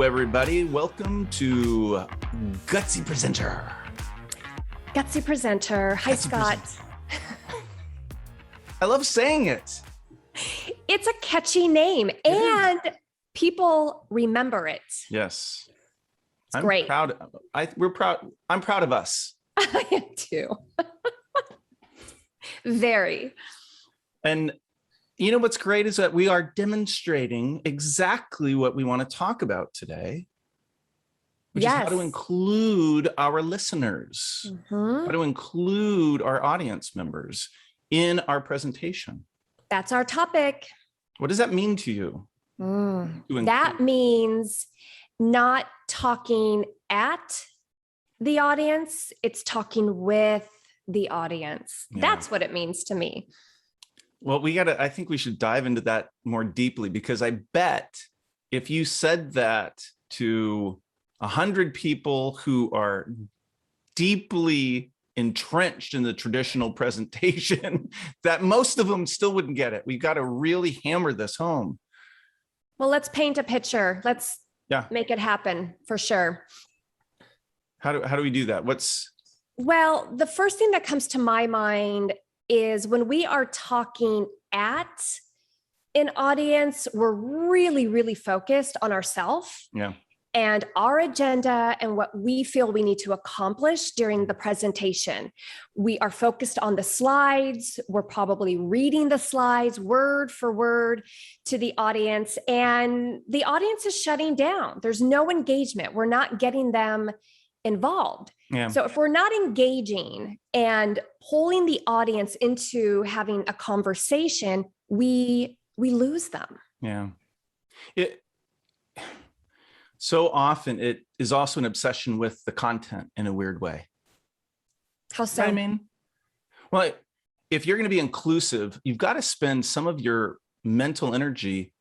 everybody. Welcome to Gutsy Presenter. Gutsy Presenter. Hi, Scott. I love saying it. It's a catchy name and people remember it. Yes. It's great. We're proud. I'm proud of us. I am too. Very. And you know what's great is that we are demonstrating exactly what we want to talk about today, which is how to include our listeners, how to include our audience members in our presentation. That's our topic. What does that mean to you? That means not talking at the audience, it's talking with the audience. Yeah. That's what it means to me. Well, I think we should dive into that more deeply, because I bet if you said that to 100 people who are deeply entrenched in the traditional presentation, that most of them still wouldn't get it. We've got to really hammer this home. Well, let's paint a picture. Let's make it happen for sure. How do we do that? Well, the first thing that comes to my mind is when we are talking at an audience, we're really, really focused on ourselves and our agenda and what we feel we need to accomplish during the presentation. We are focused on the slides. We're probably reading the slides word for word to the audience, and the audience is shutting down. There's no engagement. We're not getting them involved. Yeah. So if we're not engaging and pulling the audience into having a conversation, we lose them. Yeah. So often it is also an obsession with the content in a weird way. How so? You know what I mean? Well, if you're going to be inclusive, you've got to spend some of your mental energy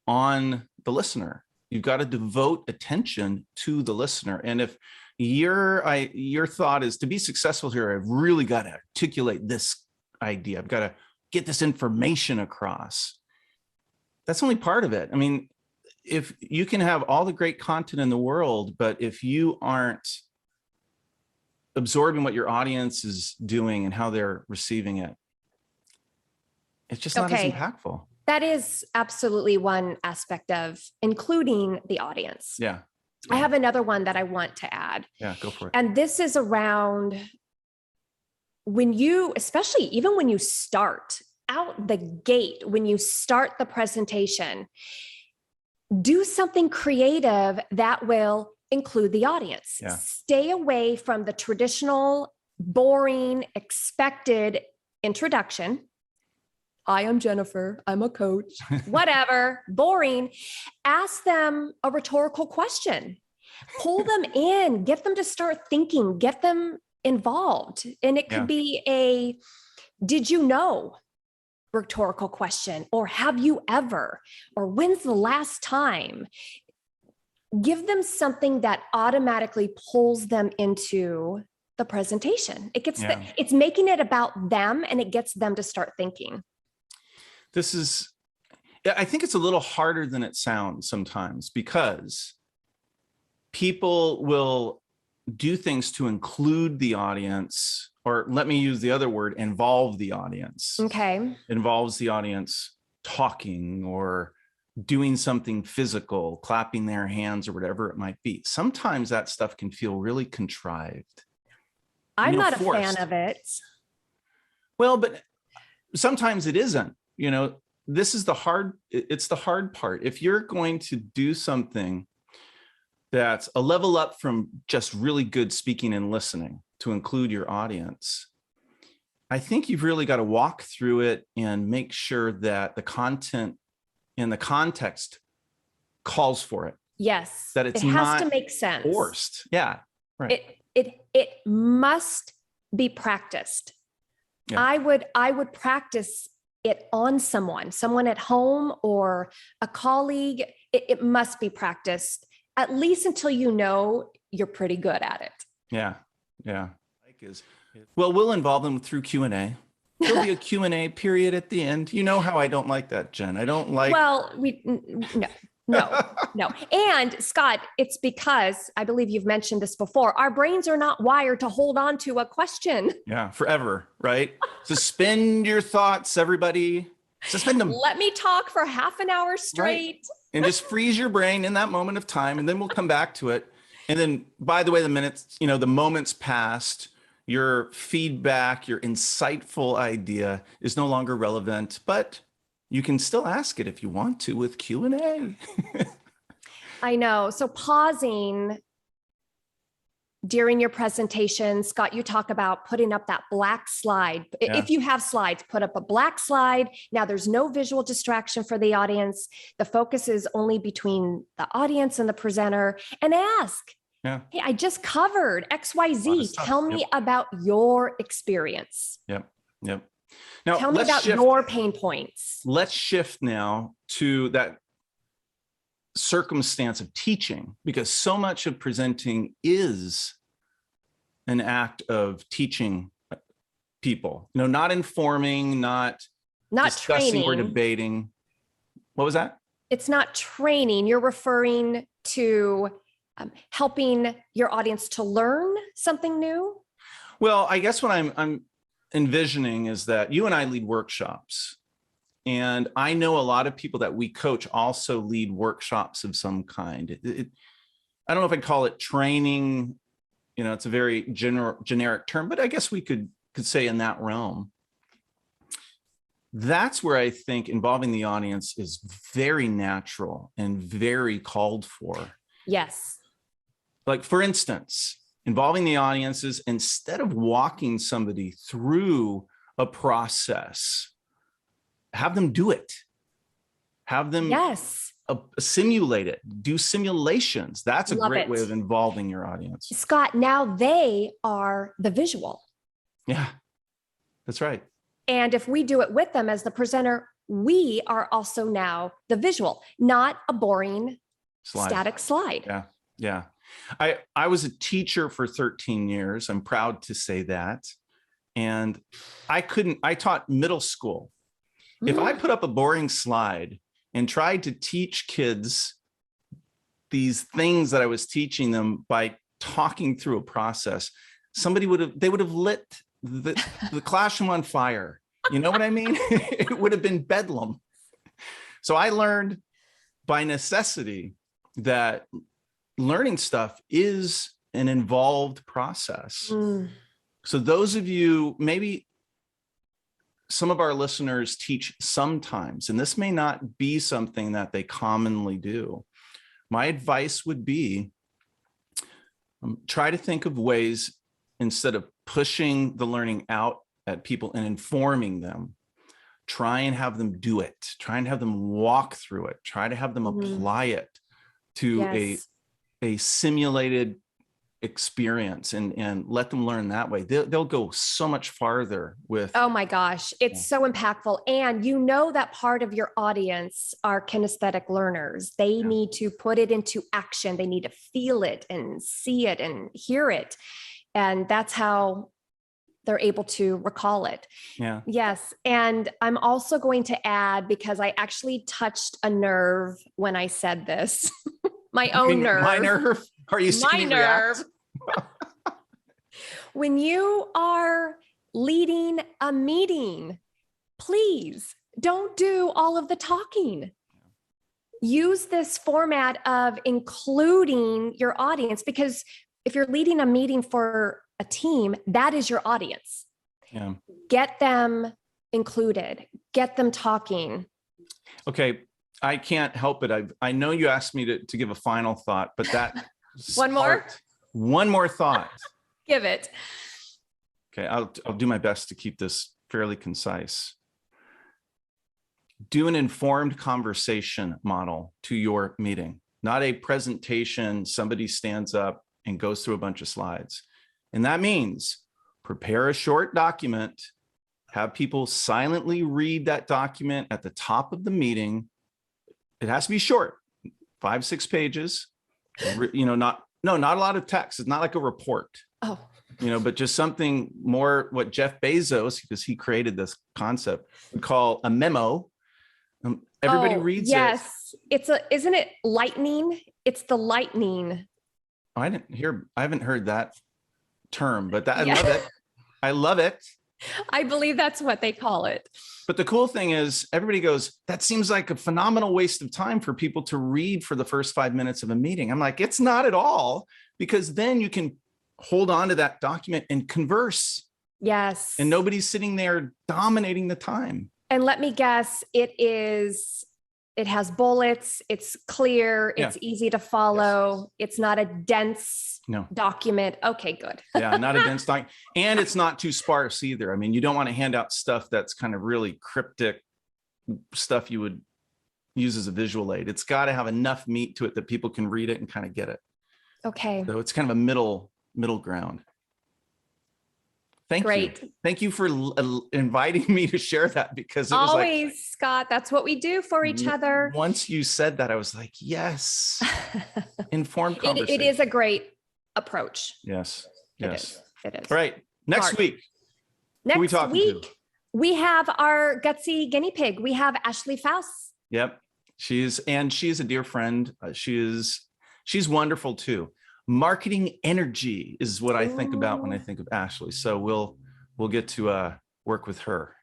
on the listener. You've got to devote attention to the listener. And if your thought is, to be successful here, I've really got to articulate this idea. I've got to get this information across. That's only part of it. I mean, if you can have all the great content in the world, but if you aren't absorbing what your audience is doing and how they're receiving it, it's just not as impactful. That is absolutely one aspect of including the audience. Yeah. I have another one that I want to add. Yeah, go for it. And this is around especially even when you start out the gate, when you start the presentation, do something creative that will include the audience. Yeah. Stay away from the traditional, boring, expected introduction. I am Jennifer, I'm a coach, whatever, boring. Ask them a rhetorical question, pull them in, get them to start thinking, get them involved. And it could be a, did you know, rhetorical question, or have you ever, or when's the last time? Give them something that automatically pulls them into the presentation. It's making it about them, and it gets them to start thinking. I think it's a little harder than it sounds sometimes, because people will do things to include the audience, or let me use the other word, involve the audience. Okay. Involves the audience talking or doing something physical, clapping their hands or whatever it might be. Sometimes that stuff can feel really contrived. I'm not a fan of it. Well, but sometimes it isn't. You know, it's the hard part. If you're going to do something that's a level up from just really good speaking and listening to include your audience, I think you've really got to walk through it and make sure that the content and the context calls for it. Yes. That it has to make sense. Forced. Yeah. Right. It must be practiced. Yeah. I would practice it on someone at home or a colleague. It must be practiced, at least until you know you're pretty good at it. Yeah. Yeah. Well, we'll involve them through Q&A. There'll be a Q&A period at the end. You know how I don't like that, Jen. I don't like. Well, No, no. And Scott, it's because I believe you've mentioned this before. Our brains are not wired to hold on to a question. Yeah, forever, right? Suspend your thoughts, everybody. Suspend them. Let me talk for half an hour straight. Right? And just freeze your brain in that moment of time, and then we'll come back to it. And then, by the way, the moments passed, your feedback, your insightful idea is no longer relevant, but you can still ask it if you want to with Q&A. I know. So pausing during your presentation, Scott, you talk about putting up that black slide. Yeah. If you have slides, put up a black slide. Now there's no visual distraction for the audience. The focus is only between the audience and the presenter, and ask, yeah. Hey, I just covered XYZ. Tell me about your experience. Yep. Now, tell me about your pain points. Let's shift now to that circumstance of teaching, because so much of presenting is an act of teaching people, not informing, not discussing training or debating. What was that? It's not training. You're referring to helping your audience to learn something new. Well, I guess what I'm envisioning is that you and I lead workshops, and I know a lot of people that we coach also lead workshops of some kind. I don't know if I'd call it training. It's a very generic term, but I guess we could say in that realm. That's where I think involving the audience is very natural and very called for. Yes. Like, for instance, involving the audiences, instead of walking somebody through a process, have them do it. Have them simulate it. Do simulations. That's a great way of involving your audience. Scott, now they are the visual. Yeah, that's right. And if we do it with them as the presenter, we are also now the visual, not a boring static slide. Yeah. I was a teacher for 13 years. I'm proud to say that. And I taught middle school. If I put up a boring slide and tried to teach kids these things that I was teaching them by talking through a process, they would have lit the classroom on fire. You know what I mean? It would have been bedlam. So I learned by necessity that learning stuff is an involved process. So those of you, maybe some of our listeners teach sometimes, and this may not be something that they commonly do. My advice would be try to think of ways, instead of pushing the learning out at people and informing them, try and have them do it. Try and have them walk through it. Try to have them apply it to a simulated experience and let them learn that way. They'll go so much farther with. Oh my gosh, it's so impactful. And that part of your audience are kinesthetic learners. They need to put it into action. They need to feel it and see it and hear it. And that's how they're able to recall it. Yeah. Yes. And I'm also going to add, because I actually touched a nerve when I said this, my own nerve. My nerve? Are you seeing my nerve? When you are leading a meeting, please don't do all of the talking. Use this format of including your audience, because if you're leading a meeting for a team, that is your audience. Yeah. Get them included, get them talking. Okay. I can't help it. I know you asked me to give a final thought, but that one more thought. Give it. Okay. I'll do my best to keep this fairly concise. Do an informed conversation model to your meeting, not a presentation. Somebody stands up and goes through a bunch of slides. And that means prepare a short document, have people silently read that document at the top of the meeting. It has to be short, 5-6 pages, not a lot of text. It's not like a report, but just something more what Jeff Bezos, because he created this concept, would call a memo. Everybody reads it. Yes. Isn't it lightning? It's the lightning. Oh, I haven't heard that term, but I Yeah. love it. I love it. I believe that's what they call it. But the cool thing is everybody goes, that seems like a phenomenal waste of time for people to read for the first 5 minutes of a meeting. I'm like, it's not at all, because then you can hold on to that document and converse. Yes. And nobody's sitting there dominating the time. And let me guess, it has bullets, it's clear, it's easy to follow. Yes. It's not a dense document. Okay, good. Yeah, not a dense document. And it's not too sparse either. I mean, you don't want to hand out stuff that's kind of really cryptic stuff you would use as a visual aid. It's got to have enough meat to it that people can read it and kind of get it. Okay. So it's kind of a middle ground. Thank you. Thank you for inviting me to share that, because it was always, Scott, that's what we do for each other. Once you said that, I was like, yes, informed conversation. It is a great approach. Yes. Yes. It is. All right. Next week. Next week, we have our gutsy guinea pig. We have Ashley Faust. Yep. She's a dear friend. She's wonderful too. Marketing energy is what I think about when I think of Ashley. So we'll get to work with her.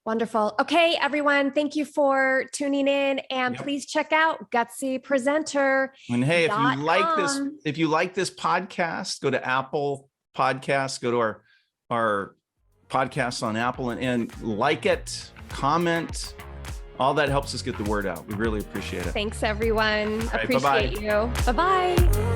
Wonderful. Okay, everyone. Thank you for tuning in, and please check out Gutsy Presenter. And hey, if you like this podcast, go to Apple Podcasts, go to our podcasts on Apple and like it, comment. All that helps us get the word out. We really appreciate it. Thanks, everyone. Appreciate you. Bye-bye.